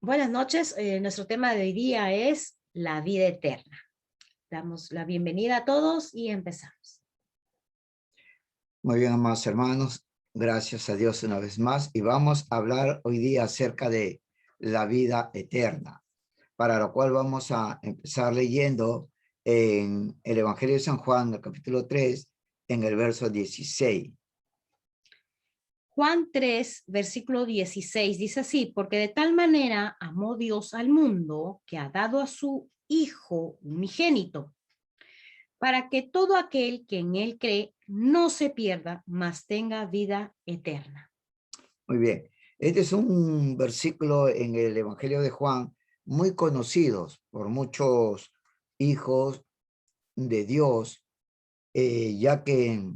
Buenas noches. Nuestro tema de hoy día es la vida eterna. Damos la bienvenida a todos y empezamos. Muy bien, amados hermanos, gracias a Dios una vez más y vamos a hablar hoy día acerca de la vida eterna, para lo cual vamos a empezar leyendo en el Evangelio de San Juan, el capítulo 3, en el verso 16. Juan 3, versículo 16 dice así: porque de tal manera amó Dios al mundo que ha dado a su Hijo unigénito, para que todo aquel que en él cree no se pierda, mas tenga vida eterna. Muy bien, este es un versículo en el Evangelio de Juan muy conocido por muchos hijos de Dios, ya que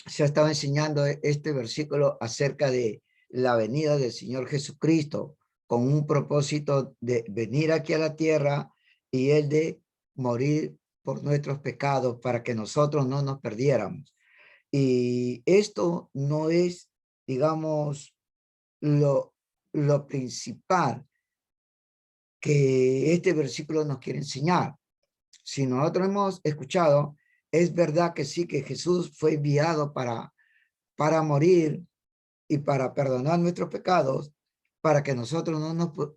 se ha estado enseñando este versículo acerca de la venida del Señor Jesucristo con un propósito de venir aquí a la tierra y el de morir por nuestros pecados para que nosotros no nos perdiéramos. Y esto no es, digamos, lo principal que este versículo nos quiere enseñar. Si nosotros hemos escuchado, es verdad que sí, que Jesús fue enviado para morir y para perdonar nuestros pecados, para que nosotros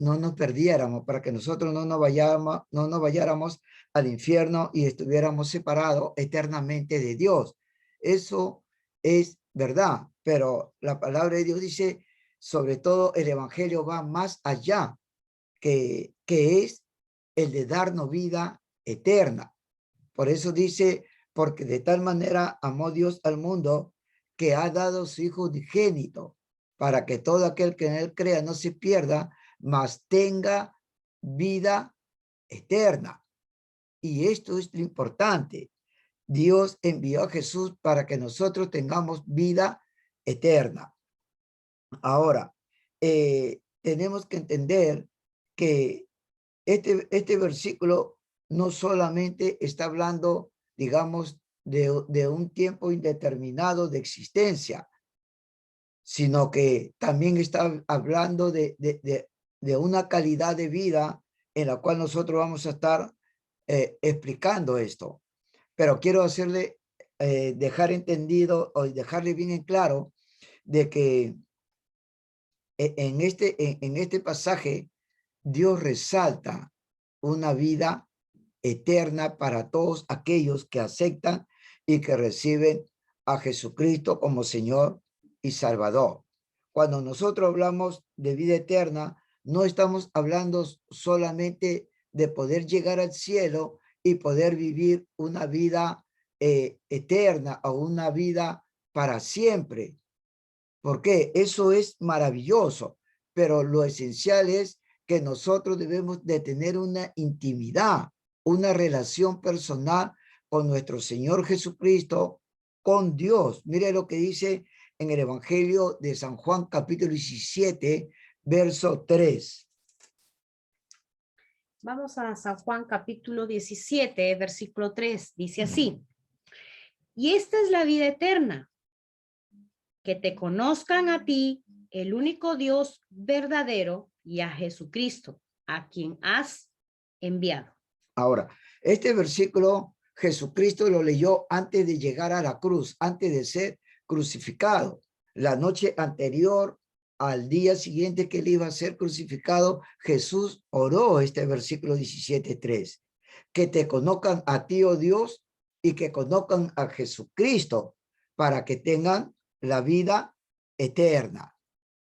no nos perdiéramos, para que nosotros no nos vayáramos al infierno y estuviéramos separados eternamente de Dios. Eso es verdad, pero la palabra de Dios dice, sobre todo el evangelio va más allá, que es el de darnos vida eterna. Por eso dice, porque de tal manera amó Dios al mundo que ha dado su Hijo unigénito, para que todo aquel que en él crea no se pierda, mas tenga vida eterna. Y esto es lo importante. Dios envió a Jesús para que nosotros tengamos vida eterna. Ahora, tenemos que entender que este versículo no solamente está hablando, digamos, de un tiempo indeterminado de existencia, sino que también está hablando de una calidad de vida en la cual nosotros vamos a estar explicando esto. Pero quiero hacerle, dejar entendido o dejarle bien en claro de que en este pasaje Dios resalta una vida eterna para todos aquellos que aceptan y que reciben a Jesucristo como Señor y Salvador. Cuando nosotros hablamos de vida eterna, no estamos hablando solamente de poder llegar al cielo y poder vivir una vida eterna o una vida para siempre. Porque eso es maravilloso, pero lo esencial es que nosotros debemos de tener una intimidad, una relación personal con nuestro Señor Jesucristo, con Dios. Mire lo que dice en el Evangelio de San Juan, capítulo 17, verso 3. Vamos a San Juan capítulo 17, versículo 3. Dice así: y esta es la vida eterna, que te conozcan a ti, el único Dios verdadero, y a Jesucristo, a quien has enviado. Ahora, este versículo Jesucristo lo leyó antes de llegar a la cruz, antes de ser crucificado. La noche anterior al día siguiente que él iba a ser crucificado, Jesús oró este versículo 17:3. Que te conozcan a ti, oh Dios, y que conozcan a Jesucristo para que tengan la vida eterna.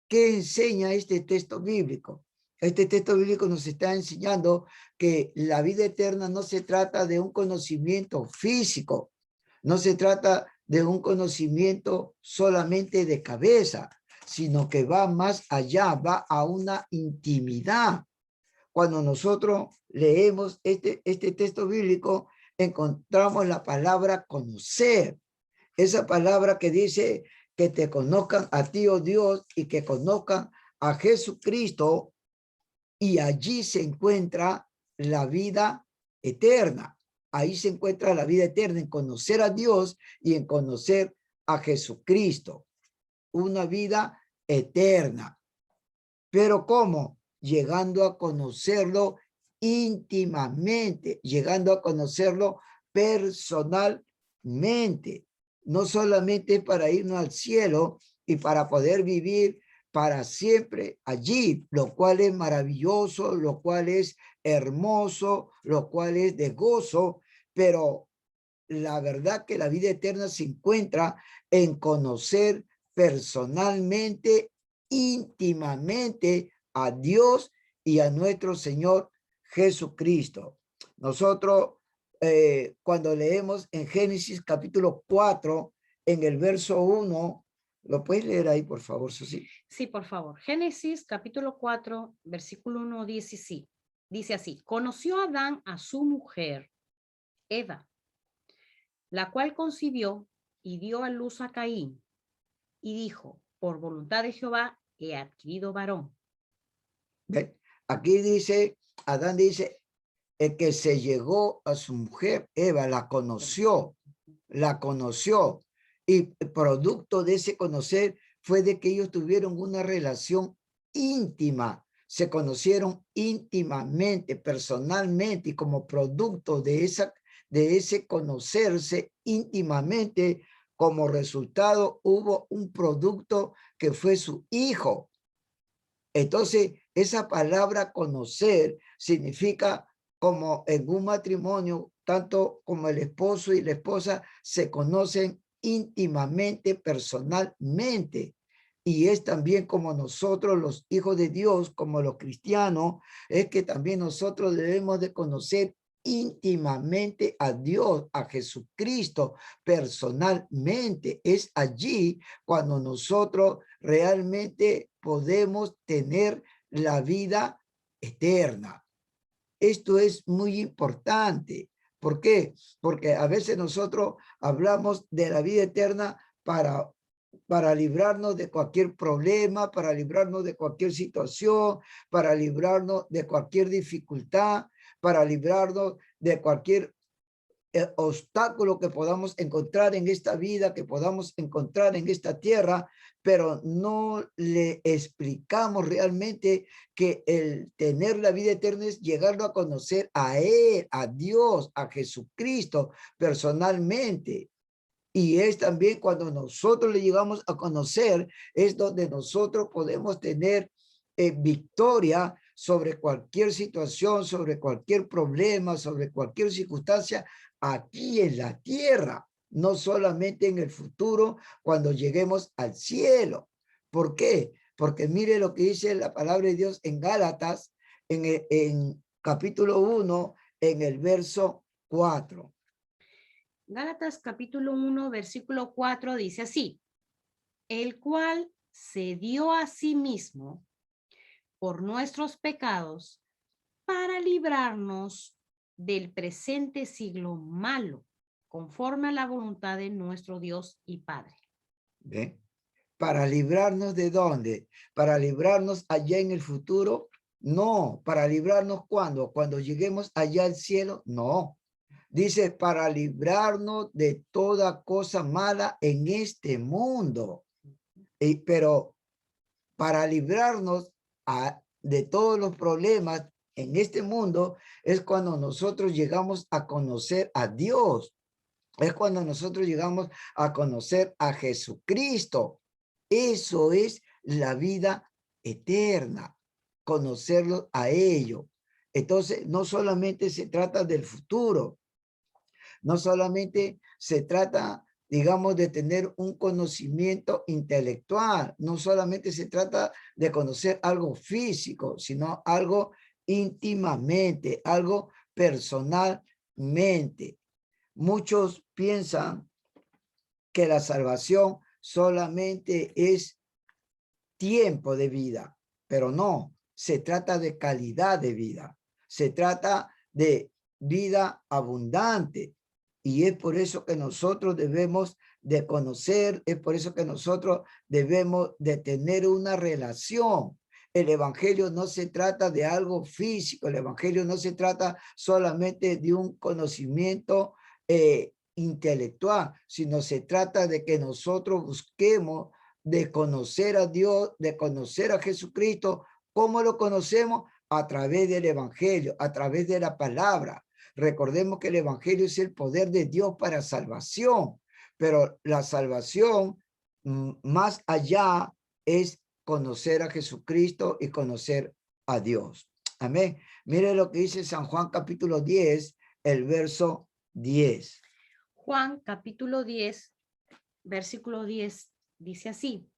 ¿Qué enseña este texto bíblico? Este texto bíblico nos está enseñando que la vida eterna no se trata de un conocimiento físico, no se trata de un conocimiento solamente de cabeza, sino que va más allá, va a una intimidad. Cuando nosotros leemos este texto bíblico, encontramos la palabra conocer. Esa palabra que dice que te conozcan a ti, oh Dios, y que conozcan a Jesucristo, y allí se encuentra la vida eterna. Ahí se encuentra la vida eterna, en conocer a Dios y en conocer a Jesucristo. Una vida eterna. Pero ¿cómo? llegando a conocerlo íntimamente, llegando a conocerlo personalmente. No solamente para irnos al cielo y para poder vivir para siempre allí, lo cual es maravilloso, lo cual es hermoso, lo cual es de gozo, pero la verdad que la vida eterna se encuentra en conocer personalmente, íntimamente a Dios y a nuestro Señor Jesucristo. Nosotros cuando leemos en Génesis capítulo 4, en el verso 1, ¿lo puedes leer ahí, por favor, Susi? Sí, por favor. Génesis capítulo 4, versículo 1 dice así. Dice así, conoció Adán a su mujer, Eva, la cual concibió y dio a luz a Caín, y dijo, por voluntad de Jehová he adquirido varón. ¿Ve? Aquí dice, Adán dice, el que se llegó a su mujer, Eva, la conoció, y producto de ese conocer fue de que ellos tuvieron una relación íntima, se conocieron íntimamente, personalmente, y como producto de ese conocerse íntimamente, como resultado hubo un producto que fue su hijo. Entonces, esa palabra conocer significa como en un matrimonio, tanto como el esposo y la esposa se conocen íntimamente, personalmente. Y es también como nosotros, los hijos de Dios, como los cristianos, es que también nosotros debemos de conocer íntimamente a Dios, a Jesucristo, personalmente. Es allí cuando nosotros realmente podemos tener la vida eterna. Esto es muy importante. ¿Por qué? Porque a veces nosotros hablamos de la vida eterna para librarnos de cualquier problema, para librarnos de cualquier situación, para librarnos de cualquier dificultad, para librarnos de cualquier obstáculo que podamos encontrar en esta vida, que podamos encontrar en esta tierra, pero no le explicamos realmente que el tener la vida eterna es llegarlo a conocer a Él, a Dios, a Jesucristo personalmente. Y es también cuando nosotros le llegamos a conocer, es donde nosotros podemos tener victoria sobre cualquier situación, sobre cualquier problema, sobre cualquier circunstancia aquí en la tierra, no solamente en el futuro cuando lleguemos al cielo. ¿Por qué? Porque mire lo que dice la palabra de Dios en Gálatas, en capítulo 1, en el verso 4. Gálatas capítulo 1, versículo 4 dice así, el cual se dio a sí mismo por nuestros pecados para librarnos del presente siglo malo, conforme a la voluntad de nuestro Dios y Padre. ¿Ve? ¿Para librarnos de dónde? ¿Para librarnos allá en el futuro? No. ¿Para librarnos cuándo? ¿Cuando lleguemos allá al cielo? No. Dice, para librarnos de toda cosa mala en este mundo. Pero para librarnos de todos los problemas en este mundo es cuando nosotros llegamos a conocer a Dios. Es cuando nosotros llegamos a conocer a Jesucristo. Eso es la vida eterna, conocerlo a ello. Entonces, no solamente se trata del futuro, no solamente se trata, digamos, de tener un conocimiento intelectual, no solamente se trata de conocer algo físico, sino algo íntimamente, algo personalmente. Muchos piensan que la salvación solamente es tiempo de vida, pero no, se trata de calidad de vida, se trata de vida abundante. Y es por eso que nosotros debemos de conocer, es por eso que nosotros debemos de tener una relación. El evangelio no se trata de algo físico, el evangelio no se trata solamente de un conocimiento intelectual, sino se trata de que nosotros busquemos de conocer a Dios, de conocer a Jesucristo ¿Cómo lo conocemos? A través del evangelio, a través de la palabra. Recordemos que el evangelio es el poder de Dios para salvación, pero la salvación más allá es conocer a Jesucristo y conocer a Dios. Amén. Mire lo que dice San Juan capítulo 10, el verso 10. Juan capítulo 10, versículo 10, dice así: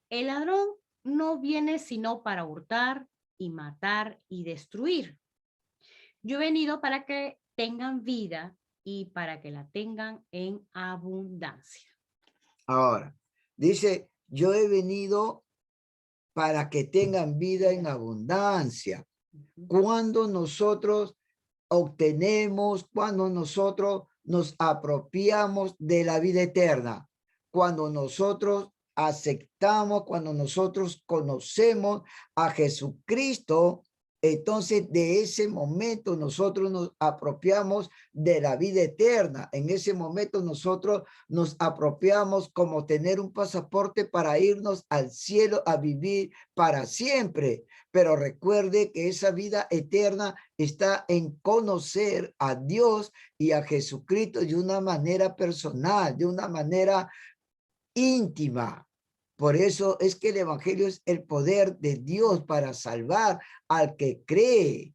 el ladrón no viene sino para hurtar y matar y destruir. Yo he venido para que tengan vida y para que la tengan en abundancia. Ahora, dice, yo he venido para que tengan vida en abundancia. Cuando nosotros obtenemos, cuando nosotros nos apropiamos de la vida eterna, cuando nosotros aceptamos, cuando nosotros conocemos a Jesucristo, entonces de ese momento nosotros nos apropiamos de la vida eterna. En ese momento nosotros nos apropiamos como tener un pasaporte para irnos al cielo a vivir para siempre. Pero recuerde que esa vida eterna está en conocer a Dios y a Jesucristo de una manera personal, de una manera íntima. Por eso es que el evangelio es el poder de Dios para salvar al que cree.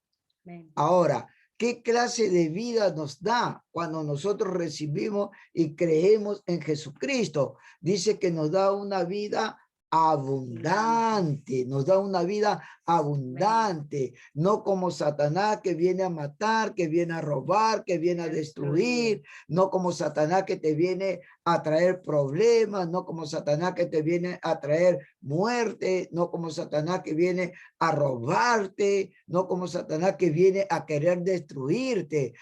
Ahora, ¿qué clase de vida nos da cuando nosotros recibimos y creemos en Jesucristo? Dice que nos da una vida abundante, nos da una vida abundante, no como Satanás que viene a matar, que viene a robar, que viene a destruir, no como Satanás que te viene a traer problemas, no como Satanás que te viene a traer muerte, no como Satanás que viene a robarte, no como Satanás que viene a querer destruirte,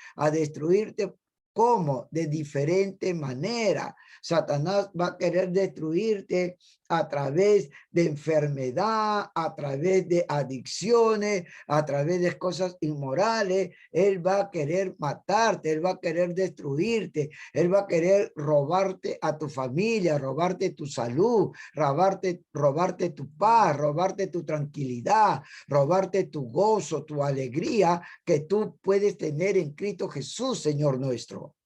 ¿cómo? De diferente manera. Satanás va a querer destruirte a través de enfermedad, a través de adicciones, a través de cosas inmorales. Él va a querer matarte, él va a querer destruirte, él va a querer robarte a tu familia, robarte tu salud, robarte tu paz, robarte tu tranquilidad, robarte tu gozo, tu alegría que tú puedes tener en Cristo Jesús, Señor nuestro.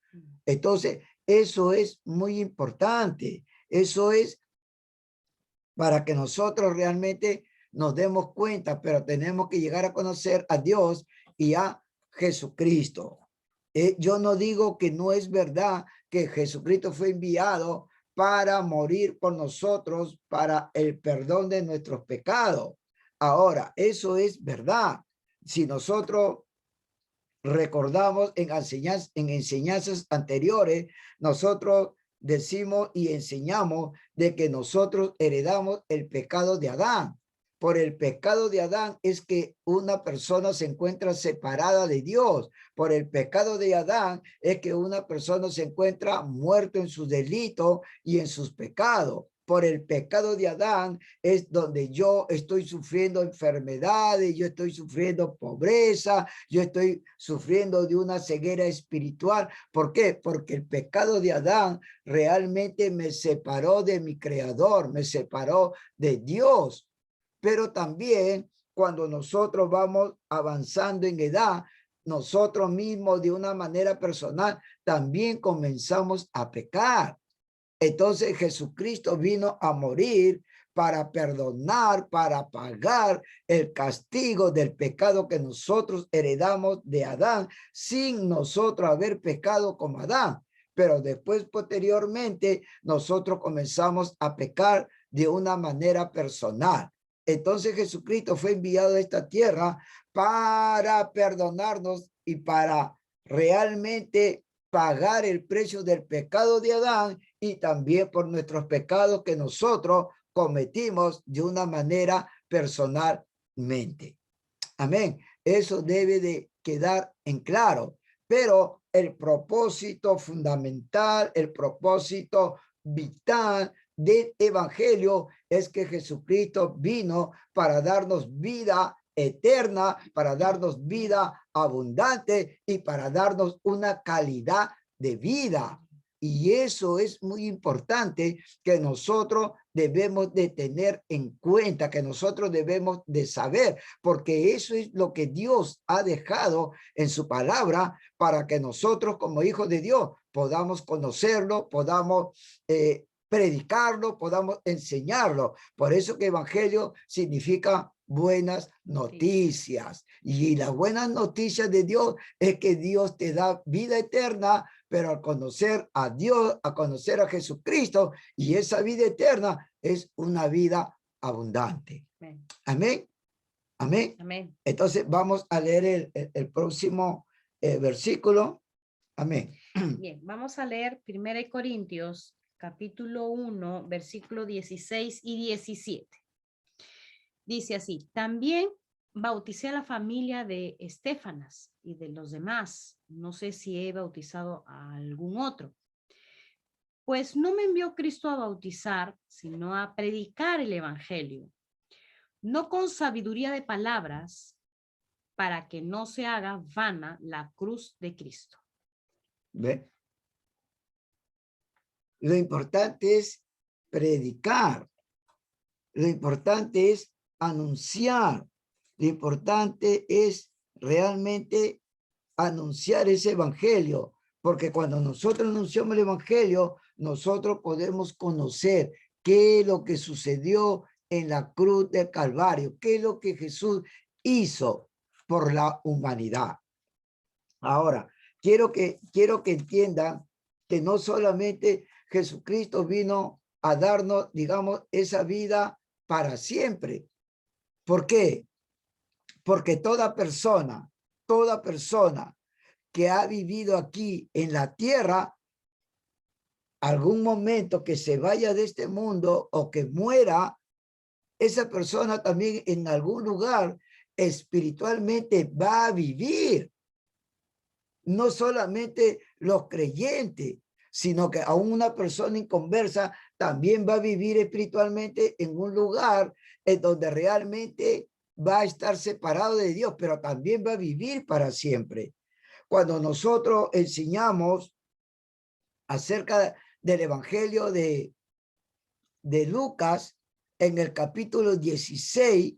Entonces, eso es muy importante. Eso es para que nosotros realmente nos demos cuenta, pero tenemos que llegar a conocer a Dios y a Jesucristo. Yo no digo que no es verdad que Jesucristo fue enviado para morir por nosotros, para el perdón de nuestros pecados. Ahora, eso es verdad. Si nosotros recordamos en enseñanzas anteriores, nosotros decimos y enseñamos de que nosotros heredamos el pecado de Adán. Por el pecado de Adán es que una persona se encuentra separada de Dios. Por el pecado de Adán es que una persona se encuentra muerto en sus delitos y en sus pecados. Por el pecado de Adán es donde yo estoy sufriendo enfermedades, yo estoy sufriendo pobreza, yo estoy sufriendo de una ceguera espiritual. ¿Por qué? Porque el pecado de Adán realmente me separó de mi creador, me separó de Dios. Pero también cuando nosotros vamos avanzando en edad, nosotros mismos de una manera personal también comenzamos a pecar. Entonces Jesucristo vino a morir para perdonar, para pagar el castigo del pecado que nosotros heredamos de Adán sin nosotros haber pecado como Adán. Pero después, posteriormente, nosotros comenzamos a pecar de una manera personal. Entonces Jesucristo fue enviado a esta tierra para perdonarnos y para realmente pagar el precio del pecado de Adán y también por nuestros pecados que nosotros cometimos de una manera personalmente. Amén. Eso debe de quedar en claro. Pero el propósito fundamental, el propósito vital del evangelio es que Jesucristo vino para darnos vida eterna, para darnos vida abundante y para darnos una calidad de vida. Y eso es muy importante que nosotros debemos de tener en cuenta, que nosotros debemos de saber, porque eso es lo que Dios ha dejado en su palabra para que nosotros como hijos de Dios podamos conocerlo, podamos predicarlo, podamos enseñarlo. Por eso que evangelio significa buenas noticias. Y las buenas noticias de Dios es que Dios te da vida eterna, pero al conocer a Dios, a conocer a Jesucristo, y esa vida eterna es una vida abundante. Amén. Amén. Amén. Amén. Entonces vamos a leer el próximo versículo. Amén. Bien, vamos a leer 1 Corintios, capítulo 1, versículo 16 y 17. Dice así: también bauticé a la familia de Estefanas y de los demás. No sé si he bautizado a algún otro. Pues no me envió Cristo a bautizar, sino a predicar el evangelio, no con sabiduría de palabras, para que no se haga vana la cruz de Cristo. ¿Ve? Lo importante es predicar. Lo importante es anunciar. Lo importante es realmente anunciar ese evangelio, porque cuando nosotros anunciamos el evangelio, nosotros podemos conocer qué es lo que sucedió en la cruz del Calvario, qué es lo que Jesús hizo por la humanidad. Ahora, quiero que entiendan que no solamente Jesucristo vino a darnos, digamos, esa vida para siempre. ¿Por qué? Porque toda persona que ha vivido aquí en la tierra, algún momento que se vaya de este mundo o que muera, esa persona también en algún lugar espiritualmente va a vivir. No solamente los creyentes, sino que aún una persona inconversa también va a vivir espiritualmente en un lugar en donde realmente va a estar separado de Dios, pero también va a vivir para siempre. Cuando nosotros enseñamos acerca del evangelio de Lucas, en el capítulo 16,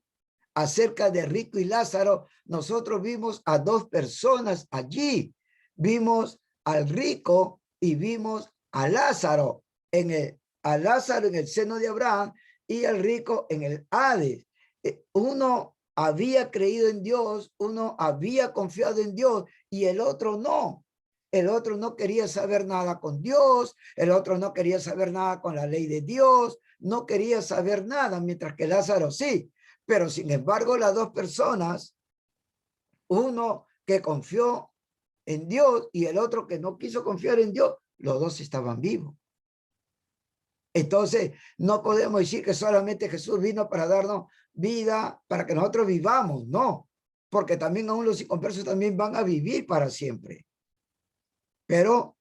acerca de Rico y Lázaro, nosotros vimos a dos personas allí. Vimos al rico y vimos a Lázaro en el seno de Abraham y al rico en el Hades. Uno había creído en Dios, uno había confiado en Dios y el otro no. El otro no quería saber nada con Dios, el otro no quería saber nada con la ley de Dios, no quería saber nada, mientras que Lázaro sí. Pero sin embargo, las dos personas, uno que confió en Dios y el otro que no quiso confiar en Dios, los dos estaban vivos. Entonces, no podemos decir que solamente Jesús vino para darnos vida, para que nosotros vivamos, no, porque también aún los inconversos también van a vivir para siempre. Pero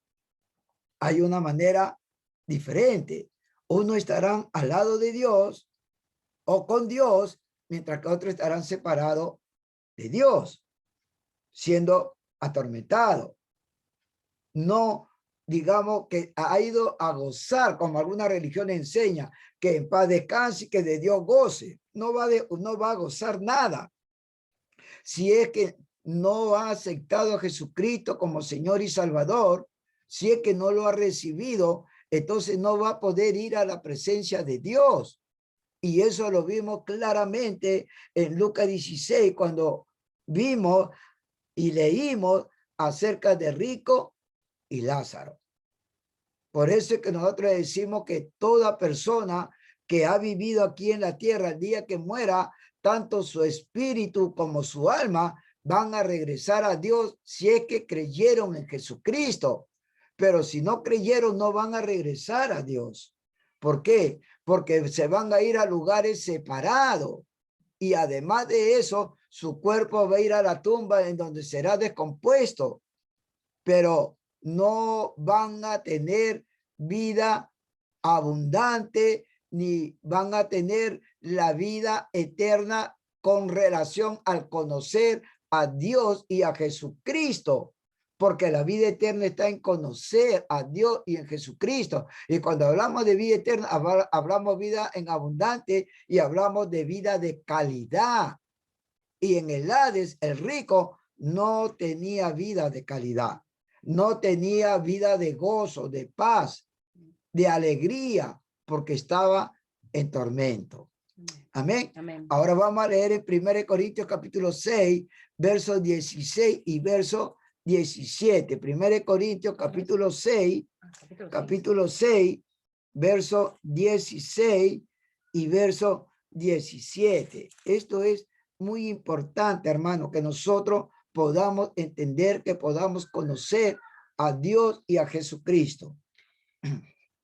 hay una manera diferente. Uno estarán al lado de Dios o con Dios, mientras que otros estarán separados de Dios, siendo atormentados. No, digamos que ha ido a gozar, como alguna religión enseña, que en paz descanse y que de Dios goce. No va a gozar nada. Si es que no ha aceptado a Jesucristo como Señor y Salvador, si es que no lo ha recibido, entonces no va a poder ir a la presencia de Dios. Y eso lo vimos claramente en Lucas 16, cuando vimos y leímos acerca de Rico y Lázaro. Por eso es que nosotros decimos que toda persona que ha vivido aquí en la tierra, el día que muera, tanto su espíritu como su alma van a regresar a Dios si es que creyeron en Jesucristo. Pero si no creyeron, no van a regresar a Dios. ¿Por qué? Porque se van a ir a lugares separados. Y además de eso, su cuerpo va a ir a la tumba en donde será descompuesto. Pero no van a tener vida abundante ni van a tener la vida eterna con relación al conocer a Dios y a Jesucristo. porque la vida eterna está en conocer a Dios y en Jesucristo. Y cuando hablamos de vida eterna, hablamos vida en abundante y hablamos de vida de calidad. Y en el Hades, el rico no tenía vida de calidad, no tenía vida de gozo, de paz, de alegría, porque estaba en tormento. Amén. Amén. Ahora vamos a leer en 1 Corintios capítulo 6, versos 16 y verso 17. 1 Corintios capítulo 6, capítulo 6, verso 16 y verso 17. Esto es muy importante, hermano, que nosotros podamos entender, que podamos conocer a Dios y a Jesucristo.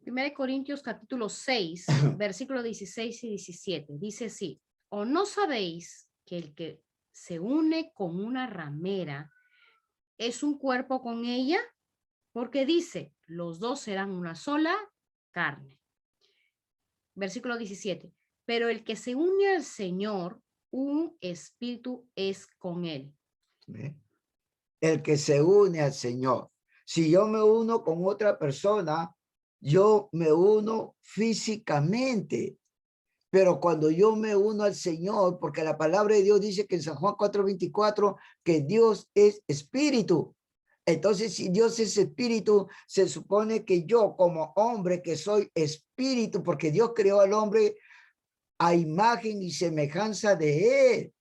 1 Corintios capítulo 6, versículos 16 y 17. Dice así: ¿O no sabéis que el que se une con una ramera es un cuerpo con ella? Porque dice, los dos serán una sola carne. Versículo 17. Pero el que se une al Señor, un espíritu es con él. El que se une al Señor. Si yo me uno con otra persona, yo me uno físicamente. Pero cuando yo me uno al Señor, porque la palabra de Dios dice que en San Juan 4:24, que Dios es espíritu. Entonces, si Dios es espíritu, se supone que yo como hombre que soy espíritu, porque Dios creó al hombre a imagen y semejanza de él.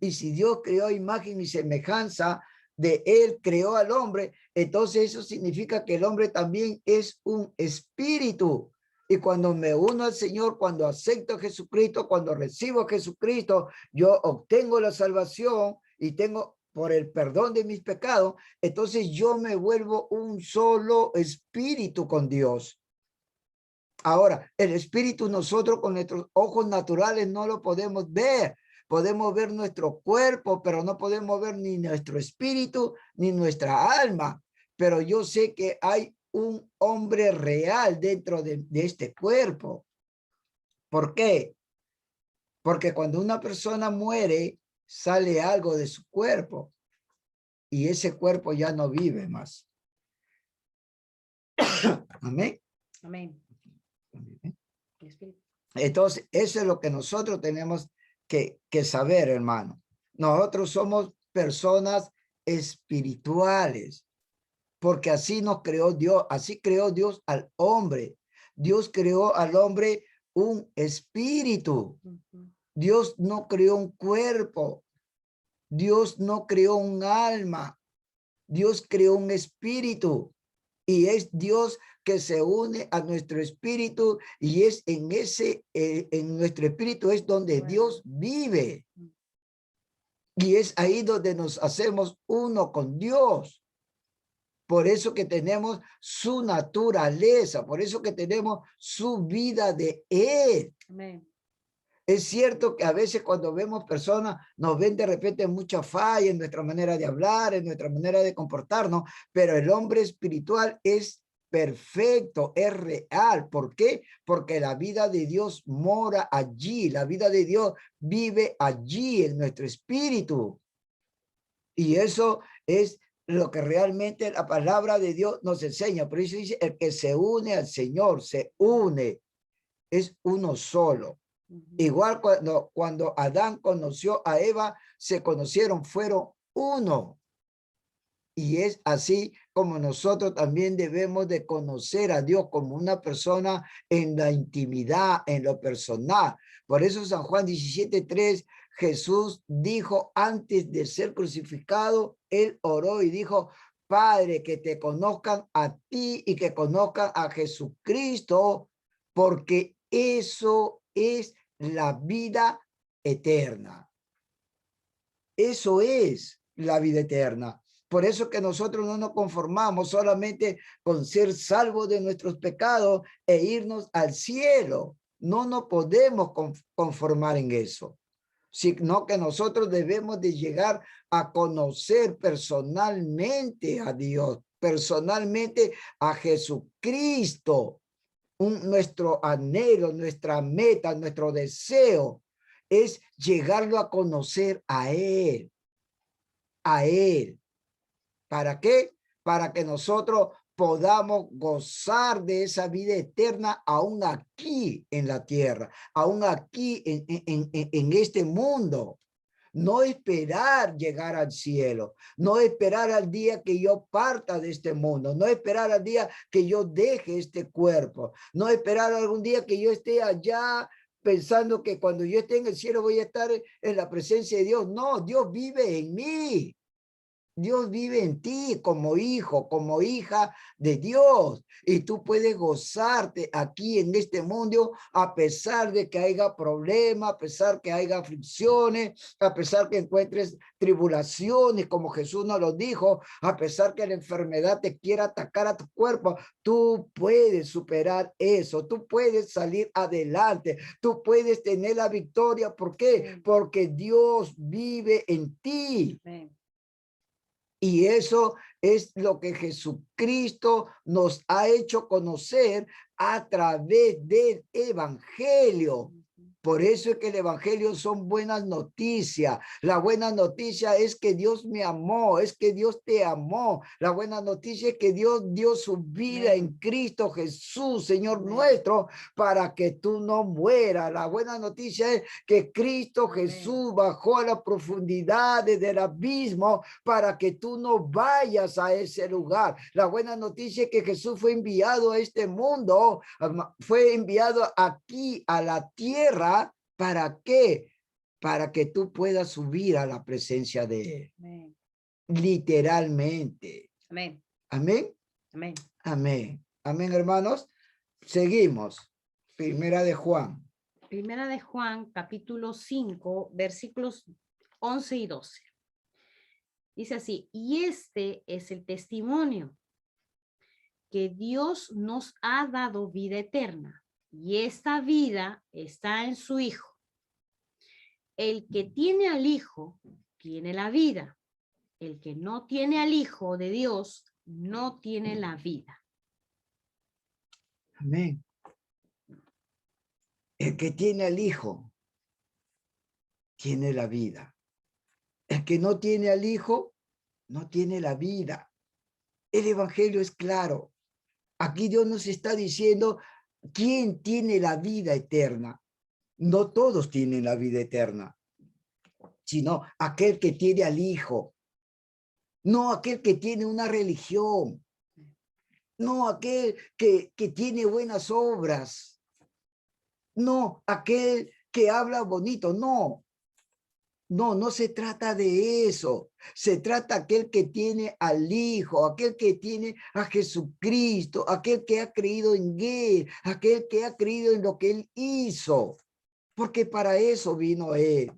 Y si Dios creó a imagen y semejanza de él, creó al hombre, entonces eso significa que el hombre también es un espíritu. Y cuando me uno al Señor, cuando acepto a Jesucristo, cuando recibo a Jesucristo, yo obtengo la salvación y tengo por el perdón de mis pecados, entonces yo me vuelvo un solo espíritu con Dios. Ahora, el espíritu nosotros con nuestros ojos naturales no lo podemos ver. Podemos ver nuestro cuerpo, pero no podemos ver ni nuestro espíritu ni nuestra alma. Pero yo sé que hay un hombre real dentro de este cuerpo. ¿Por qué? Porque cuando una persona muere, sale algo de su cuerpo y ese cuerpo ya no vive más. Amén. Amén. Entonces, eso es lo que nosotros tenemos que saber, hermano. Nosotros somos personas espirituales, porque así nos creó Dios, así creó Dios al hombre. Dios creó al hombre un espíritu. Dios no creó un cuerpo. Dios no creó un alma. Dios creó un espíritu. Y es Dios que se une a nuestro espíritu y es en nuestro espíritu es donde Dios vive. Y es ahí donde nos hacemos uno con Dios. Por eso que tenemos su naturaleza, por eso que tenemos su vida de Él. Amén. Es cierto que a veces cuando vemos personas nos ven de repente mucha falla en nuestra manera de hablar, en nuestra manera de comportarnos, pero el hombre espiritual es perfecto, es real. ¿Por qué? Porque la vida de Dios mora allí, la vida de Dios vive allí en nuestro espíritu. Y eso es lo que realmente la palabra de Dios nos enseña. Por eso dice, el que se une al Señor, se une, es uno solo. Igual cuando Adán conoció a Eva, se conocieron, fueron uno. Y es así como nosotros también debemos de conocer a Dios como una persona en la intimidad, en lo personal. Por eso San Juan 17:3, Jesús dijo antes de ser crucificado, él oró y dijo, Padre, que te conozcan a ti y que conozcan a Jesucristo, porque eso es la vida eterna. Eso es la vida eterna. Por eso que nosotros no nos conformamos solamente con ser salvos de nuestros pecados e irnos al cielo. No nos podemos conformar en eso, sino que nosotros debemos de llegar a conocer personalmente a Dios, personalmente a Jesucristo. Nuestro anhelo, nuestra meta, nuestro deseo es llegarlo a conocer a Él. ¿Para qué? para que nosotros podamos gozar de esa vida eterna aún aquí en la tierra, aún aquí en este mundo. No esperar llegar al cielo, no esperar al día que yo parta de este mundo, no esperar al día que yo deje este cuerpo, no esperar algún día que yo esté allá pensando que cuando yo esté en el cielo voy a estar en la presencia de Dios. No, Dios vive en mí. Dios vive en ti como hijo, como hija de Dios. Y tú puedes gozarte aquí en este mundo a pesar de que haya problemas, a pesar que haya aflicciones, a pesar que encuentres tribulaciones, como Jesús nos lo dijo, a pesar que la enfermedad te quiera atacar a tu cuerpo, tú puedes superar eso, tú puedes salir adelante, tú puedes tener la victoria. ¿Por qué? Porque Dios vive en ti. Amén. Y eso es lo que Jesucristo nos ha hecho conocer a través del evangelio. Por eso es que el evangelio son buenas noticias. La buena noticia es que Dios me amó, es que Dios te amó. La buena noticia es que Dios dio su vida en Cristo Jesús, Señor nuestro, para que tú no mueras. La buena noticia es que Cristo Jesús bajó a las profundidades del abismo para que tú no vayas a ese lugar. La buena noticia es que Jesús fue enviado a este mundo, fue enviado aquí a la tierra. ¿Para qué? Para que tú puedas subir a la presencia de Él. Amén. Literalmente. Amén. Amén. Amén. Amén. Amén, hermanos. Seguimos. Primera de Juan. Primera de Juan, capítulo 5, versículos 11 y 12. Dice así, y este es el testimonio, que Dios nos ha dado vida eterna, y esta vida está en su Hijo. El que tiene al Hijo, tiene la vida. El que no tiene al Hijo de Dios, no tiene la vida. Amén. El que tiene al Hijo, tiene la vida. El que no tiene al Hijo, no tiene la vida. El evangelio es claro. Aquí Dios nos está diciendo quién tiene la vida eterna. No todos tienen la vida eterna, sino aquel que tiene al Hijo. No aquel que tiene una religión. No aquel que tiene buenas obras. No aquel que habla bonito. No. No se trata de eso. Se trata aquel que tiene al Hijo, aquel que tiene a Jesucristo, aquel que ha creído en Él, aquel que ha creído en lo que Él hizo. Porque para eso vino Él.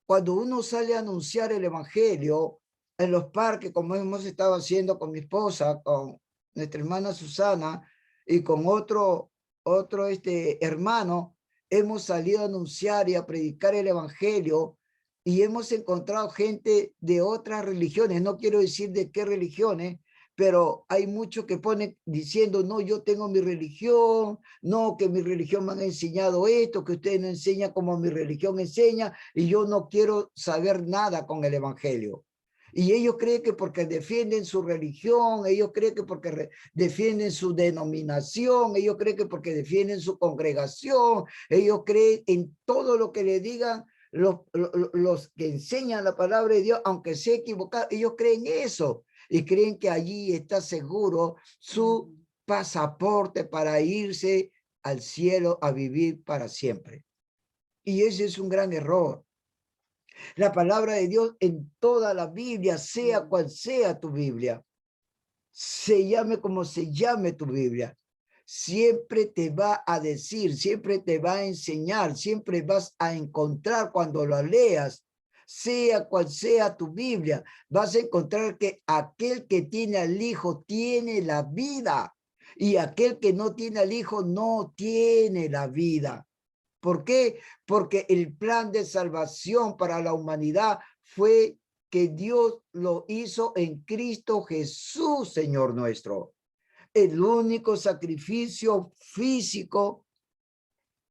Cuando uno sale a anunciar el evangelio en los parques, como hemos estado haciendo con mi esposa, con nuestra hermana Susana y con otro hermano, hemos salido a anunciar y a predicar el evangelio y hemos encontrado gente de otras religiones. No quiero decir de qué religiones, pero hay muchos que ponen diciendo, no, yo tengo mi religión, no, que mi religión me han enseñado esto, que ustedes no enseñan como mi religión enseña, y yo no quiero saber nada con el evangelio. Y ellos creen que porque defienden su religión, ellos creen que porque defienden su denominación, ellos creen que porque defienden su congregación, ellos creen en todo lo que le digan los que enseñan la palabra de Dios, aunque sea equivocado, ellos creen eso y creen que allí está seguro su pasaporte para irse al cielo a vivir para siempre. Y ese es un gran error. La palabra de Dios en toda la Biblia, sea cual sea tu Biblia, se llame como se llame tu Biblia, siempre te va a decir, siempre te va a enseñar, siempre vas a encontrar cuando lo leas, sea cual sea tu Biblia, vas a encontrar que aquel que tiene al Hijo tiene la vida y aquel que no tiene al Hijo no tiene la vida. ¿Por qué? Porque el plan de salvación para la humanidad fue que Dios lo hizo en Cristo Jesús, Señor nuestro. El único sacrificio físico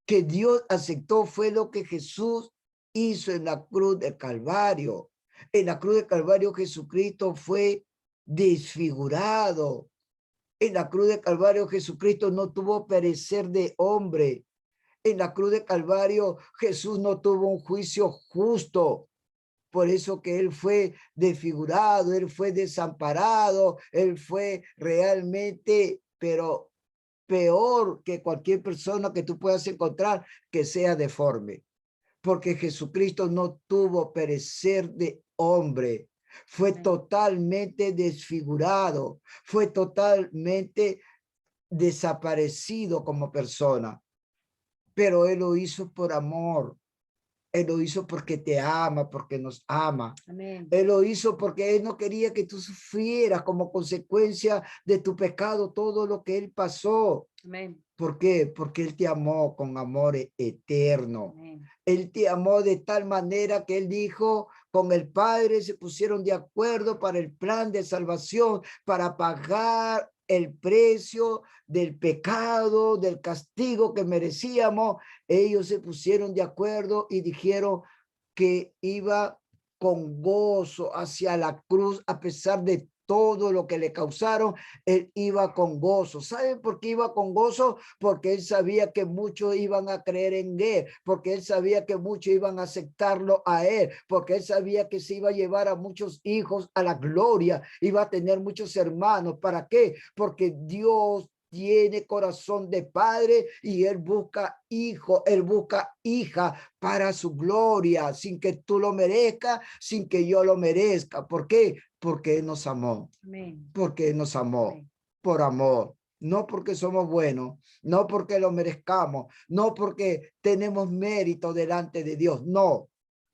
que Dios aceptó fue lo que Jesús hizo en la cruz del Calvario. En la cruz de Calvario Jesucristo fue desfigurado. En la cruz de Calvario Jesucristo no tuvo perecer de hombre. En la cruz de Calvario Jesús no tuvo un juicio justo. Por eso que él fue desfigurado, él fue desamparado, él fue realmente, pero peor que cualquier persona que tú puedas encontrar que sea deforme. Porque Jesucristo no tuvo perecer de hombre. Fue totalmente desfigurado, fue totalmente desaparecido como persona. Pero él lo hizo por amor. Él lo hizo porque te ama, porque nos ama. Amén. Él lo hizo porque él no quería que tú sufrieras como consecuencia de tu pecado todo lo que él pasó. Amén. ¿Por qué? Porque él te amó con amor eterno. Amén. Él te amó de tal manera que él dijo, con el Padre se pusieron de acuerdo para el plan de salvación, para pagar el precio del pecado, del castigo que merecíamos. Ellos se pusieron de acuerdo y dijeron que iba con gozo hacia la cruz a pesar de todo lo que le causaron. Él iba con gozo. ¿Saben por qué iba con gozo? Porque él sabía que muchos iban a creer en él, porque él sabía que muchos iban a aceptarlo a él, porque él sabía que se iba a llevar a muchos hijos a la gloria, iba a tener muchos hermanos. ¿Para qué? Porque Dios tiene corazón de padre y él busca hijo, él busca hija para su gloria, sin que tú lo merezcas, sin que yo lo merezca. ¿Por qué? Porque él nos amó. Amén. Porque él nos amó. Amén. Por amor. No porque somos buenos, no porque lo merezcamos, no porque tenemos mérito delante de Dios. No,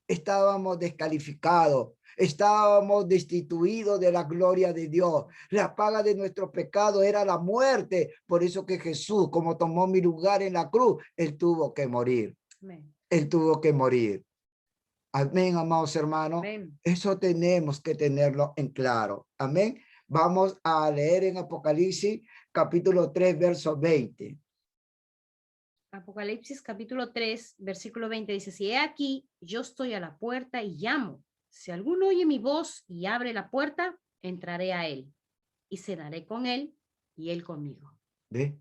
estábamos descalificados. Estábamos destituidos de la gloria de Dios. La paga de nuestro pecado era la muerte. Por eso que Jesús, como tomó mi lugar en la cruz, él tuvo que morir. Amén. Él tuvo que morir. Amén, amados hermanos. Amén. Eso tenemos que tenerlo en claro. Amén. Vamos a leer en Apocalipsis capítulo 3, verso 20. Apocalipsis capítulo 3, versículo 20 dice, si he aquí, yo estoy a la puerta y llamo. Si alguno oye mi voz y abre la puerta, entraré a él y cenaré con él y él conmigo. ¿Ve?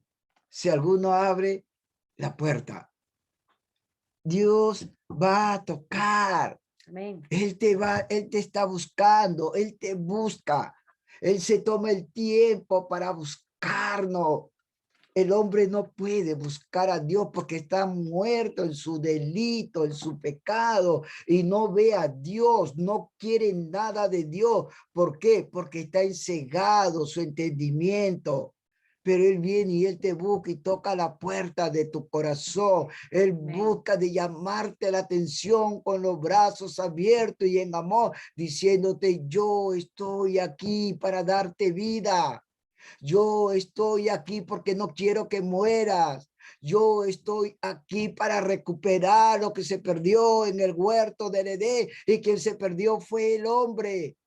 Si alguno abre la puerta, Dios va a tocar. Amén. Él te está buscando, él te busca. Él se toma el tiempo para buscarnos. El hombre no puede buscar a Dios porque está muerto en su delito, en su pecado, y no ve a Dios, no quiere nada de Dios. ¿Por qué? Porque está ensegado su entendimiento. Pero Él viene y Él te busca y toca la puerta de tu corazón. Él busca de llamarte la atención con los brazos abiertos y en amor, diciéndote, yo estoy aquí para darte vida. Yo estoy aquí porque no quiero que mueras. Yo estoy aquí para recuperar lo que se perdió en el huerto del Edén, y quien se perdió fue el hombre.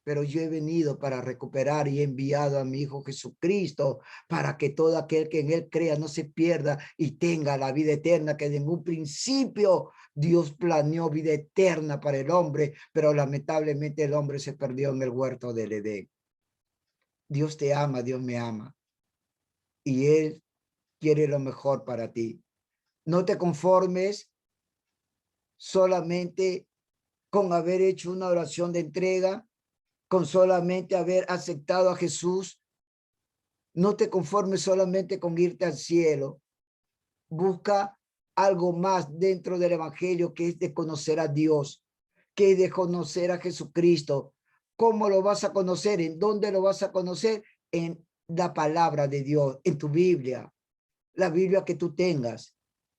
Pero yo he venido para recuperar y he enviado a mi Hijo Jesucristo para que todo aquel que en él crea no se pierda y tenga la vida eterna, que en un principio Dios planeó vida eterna para el hombre, pero lamentablemente el hombre se perdió en el huerto del Edén. Dios te ama, Dios me ama, y Él quiere lo mejor para ti. No te conformes solamente con haber hecho una oración de entrega, con solamente haber aceptado a Jesús. No te conformes solamente con irte al cielo. Busca algo más dentro del evangelio, que es de conocer a Dios, que es de conocer a Jesucristo. ¿Cómo lo vas a conocer? ¿En dónde lo vas a conocer? En la palabra de Dios, en tu Biblia, la Biblia que tú tengas.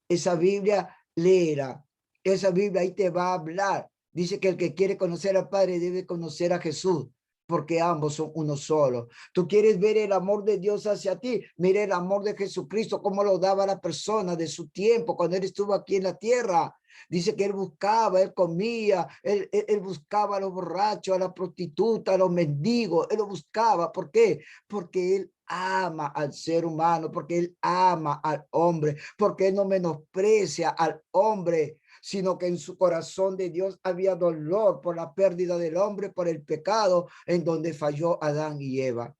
Esa Biblia, léela. Esa Biblia ahí te va a hablar. Dice que el que quiere conocer al Padre debe conocer a Jesús, porque ambos son uno solo. Tú quieres ver el amor de Dios hacia ti. Mire el amor de Jesucristo, cómo lo daba a la persona de su tiempo cuando él estuvo aquí en la tierra. Dice que él buscaba, él comía, él buscaba a los borrachos, a la prostituta, a los mendigos. Él lo buscaba. ¿Por qué? Porque él ama al ser humano, porque él ama al hombre, porque él no menosprecia al hombre. sino que en su corazón de Dios había dolor por la pérdida del hombre, por el pecado en donde falló Adán y Eva.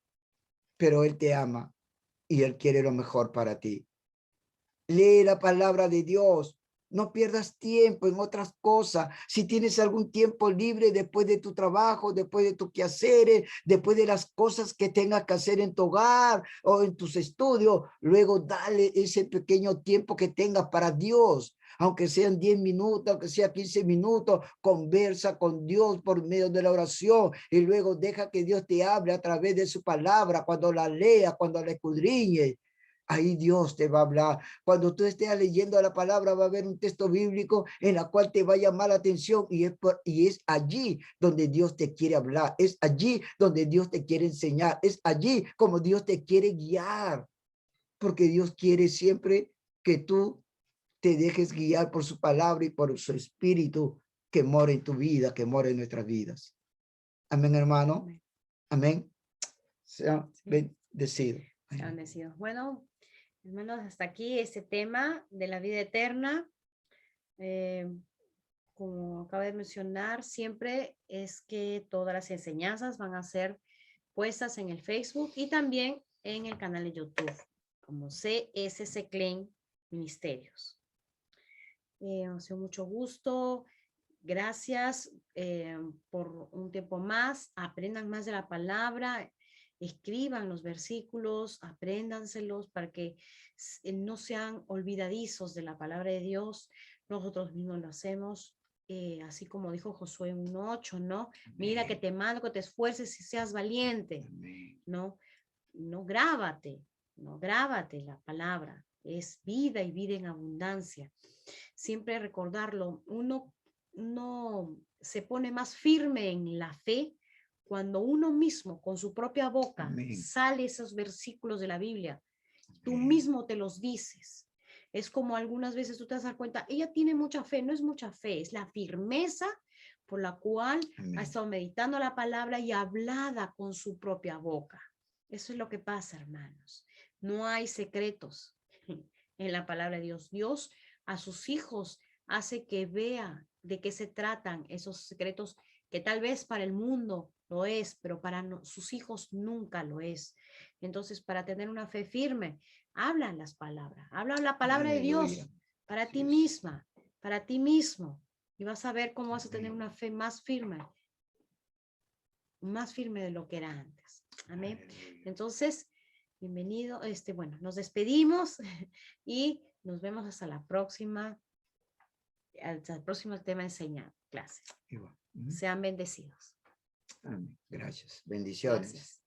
Pero Él te ama y Él quiere lo mejor para ti. Lee la palabra de Dios. No pierdas tiempo en otras cosas. Si tienes algún tiempo libre después de tu trabajo, después de tus quehaceres, después de las cosas que tengas que hacer en tu hogar o en tus estudios, luego dale ese pequeño tiempo que tengas para Dios. Aunque sean 10 minutos, aunque sea 15 minutos, conversa con Dios por medio de la oración y luego deja que Dios te hable a través de su palabra, cuando la leas, cuando la escudriñes. Ahí Dios te va a hablar. Cuando tú estés leyendo la palabra, va a haber un texto bíblico en la cual te va a llamar la atención y es allí donde Dios te quiere hablar. Es allí donde Dios te quiere enseñar. Es allí como Dios te quiere guiar. Porque Dios quiere siempre que tú te dejes guiar por su palabra y por su espíritu que mora en tu vida, que mora en nuestras vidas. Amén, hermano. Amén. Sean bendecidos. Sean bendecidos. Bueno, hermanos, hasta aquí este tema de la vida eterna. Como acabo de mencionar, siempre es que todas las enseñanzas van a ser puestas en el Facebook y también en el canal de YouTube, como CSC Klein Ministerios. Ha sido mucho gusto. Gracias por un tiempo más. Aprendan más de la palabra. Escriban los versículos, apréndanselos para que no sean olvidadizos de la palabra de Dios. Nosotros mismos lo hacemos, así como dijo Josué 1:8, ¿no? Mira que te mando que te esfuerces y seas valiente, ¿no? No grábate la palabra. Es vida y vida en abundancia. Siempre recordarlo, uno se pone más firme en la fe cuando uno mismo con su propia boca sale esos versículos de la Biblia, tú mismo te los dices. Es como algunas veces tú te das cuenta, ella tiene mucha fe, no es mucha fe, es la firmeza por la cual ha estado meditando la palabra y hablada con su propia boca. Eso es lo que pasa, hermanos. No hay secretos en la palabra de Dios. Dios a sus hijos hace que vea de qué se tratan esos secretos que tal vez para el mundo lo es, pero para sus hijos nunca lo es. Entonces, para tener una fe firme, habla las palabras, habla la palabra de Dios para ti misma, para ti mismo, y vas a ver cómo vas a tener una fe más firme de lo que era antes. Amén. Entonces, bienvenido. Bueno, nos despedimos y nos vemos hasta el próximo tema de enseñar clase. Sean bendecidos. Amén. Gracias. Bendiciones. Gracias.